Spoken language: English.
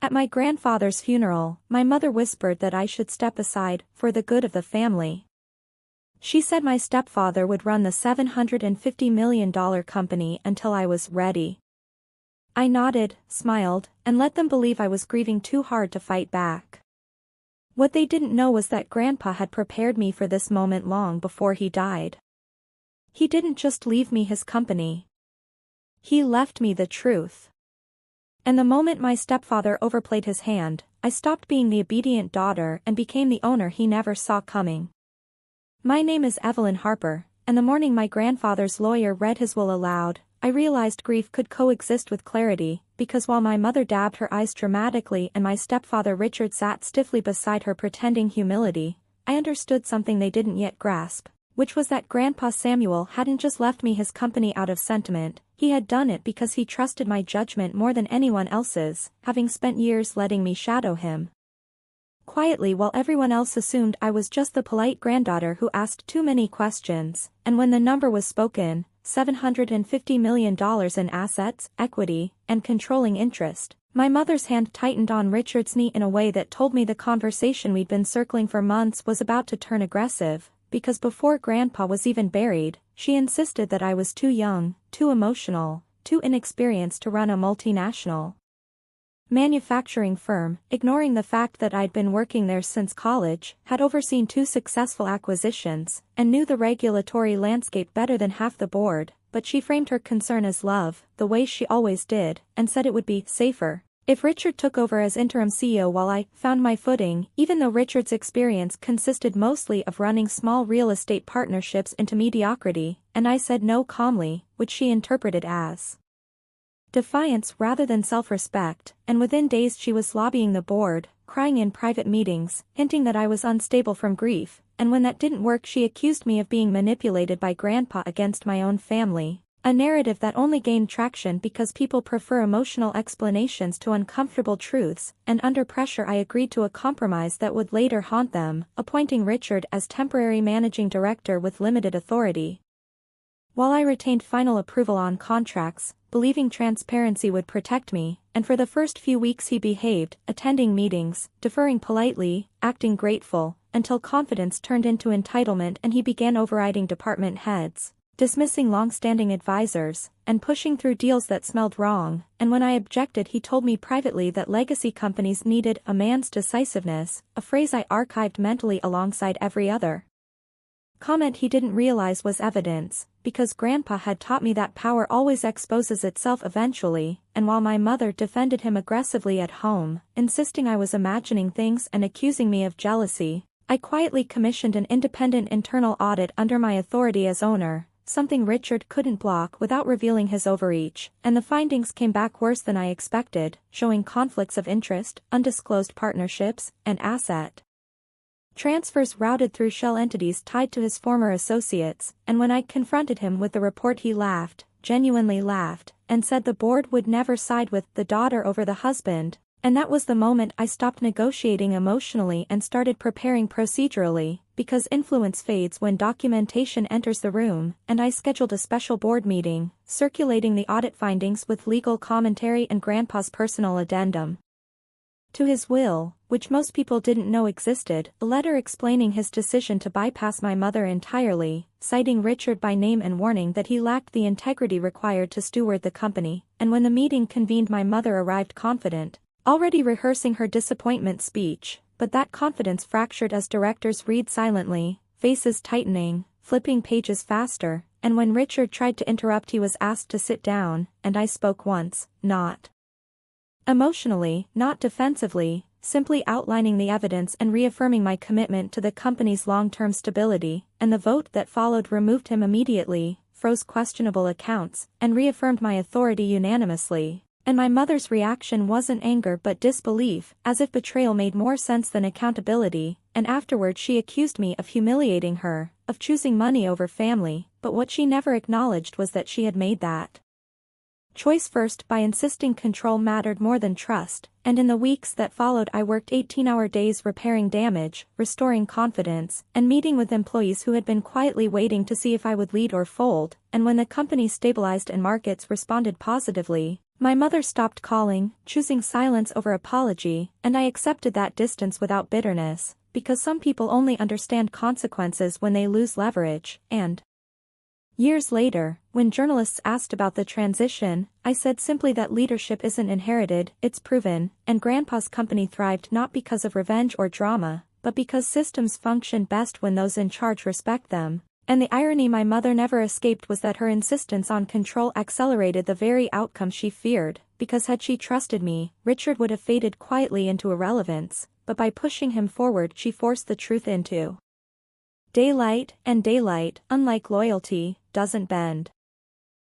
At my grandfather's funeral, my mother whispered that I should step aside for the good of the family. She said my stepfather would run the $750 million company until I was ready. I nodded, smiled, and let them believe I was grieving too hard to fight back. What they didn't know was that Grandpa had prepared me for this moment long before he died. He didn't just leave me his company. He left me the truth. And the moment my stepfather overplayed his hand, I stopped being the obedient daughter and became the owner he never saw coming. My name is Evelyn Harper, and the morning my grandfather's lawyer read his will aloud, I realized grief could coexist with clarity, because while my mother dabbed her eyes dramatically and my stepfather Richard sat stiffly beside her pretending humility, I understood something they didn't yet grasp, which was that Grandpa Samuel hadn't just left me his company out of sentiment, he had done it because he trusted my judgment more than anyone else's, having spent years letting me shadow him. Quietly, while everyone else assumed I was just the polite granddaughter who asked too many questions, and when the number was spoken, $750 million in assets, equity, and controlling interest, my mother's hand tightened on Richard's knee in a way that told me the conversation we'd been circling for months was about to turn aggressive, because before Grandpa was even buried, she insisted that I was too young, too emotional, too inexperienced to run a multinational manufacturing firm, ignoring the fact that I'd been working there since college, had overseen 2 successful acquisitions, and knew the regulatory landscape better than half the board, but she framed her concern as love, the way she always did, and said it would be safer if Richard took over as interim CEO while I found my footing, even though Richard's experience consisted mostly of running small real estate partnerships into mediocrity, and I said no calmly, which she interpreted as defiance rather than self-respect, and within days she was lobbying the board, crying in private meetings, hinting that I was unstable from grief, and when that didn't work she accused me of being manipulated by Grandpa against my own family, a narrative that only gained traction because people prefer emotional explanations to uncomfortable truths, and under pressure I agreed to a compromise that would later haunt them, appointing Richard as temporary managing director with limited authority. While I retained final approval on contracts, believing transparency would protect me, and for the first few weeks he behaved, attending meetings, deferring politely, acting grateful, until confidence turned into entitlement and he began overriding department heads, dismissing long-standing advisors, and pushing through deals that smelled wrong, and when I objected he told me privately that legacy companies needed a man's decisiveness, a phrase I archived mentally alongside every other comment he didn't realize was evidence, because Grandpa had taught me that power always exposes itself eventually, and while my mother defended him aggressively at home, insisting I was imagining things and accusing me of jealousy, I quietly commissioned an independent internal audit under my authority as owner, something Richard couldn't block without revealing his overreach, and the findings came back worse than I expected, showing conflicts of interest, undisclosed partnerships, and asset transfers routed through shell entities tied to his former associates, and when I confronted him with the report he laughed, genuinely laughed, and said the board would never side with the daughter over the husband, and that was the moment I stopped negotiating emotionally and started preparing procedurally, because influence fades when documentation enters the room, and I scheduled a special board meeting, circulating the audit findings with legal commentary and Grandpa's personal addendum to his will, which most people didn't know existed, a letter explaining his decision to bypass my mother entirely, citing Richard by name and warning that he lacked the integrity required to steward the company, and when the meeting convened my mother arrived confident, already rehearsing her disappointment speech, but that confidence fractured as directors read silently, faces tightening, flipping pages faster, and when Richard tried to interrupt he was asked to sit down, and I spoke once, not emotionally, not defensively, simply outlining the evidence and reaffirming my commitment to the company's long-term stability, and the vote that followed removed him immediately, froze questionable accounts, and reaffirmed my authority unanimously. And my mother's reaction wasn't anger but disbelief, as if betrayal made more sense than accountability, and afterward she accused me of humiliating her, of choosing money over family, but what she never acknowledged was that she had made that choice first by insisting control mattered more than trust, and in the weeks that followed I worked 18-hour days repairing damage, restoring confidence, and meeting with employees who had been quietly waiting to see if I would lead or fold, and when the company stabilized and markets responded positively, My mother stopped calling, choosing silence over apology, and I accepted that distance without bitterness, because some people only understand consequences when they lose leverage, and years later, when journalists asked about the transition, I said simply that leadership isn't inherited, it's proven, and Grandpa's company thrived not because of revenge or drama, but because systems function best when those in charge respect them. And the irony my mother never escaped was that her insistence on control accelerated the very outcome she feared, because had she trusted me, Richard would have faded quietly into irrelevance, but by pushing him forward she forced the truth into daylight, and daylight, unlike loyalty, doesn't bend.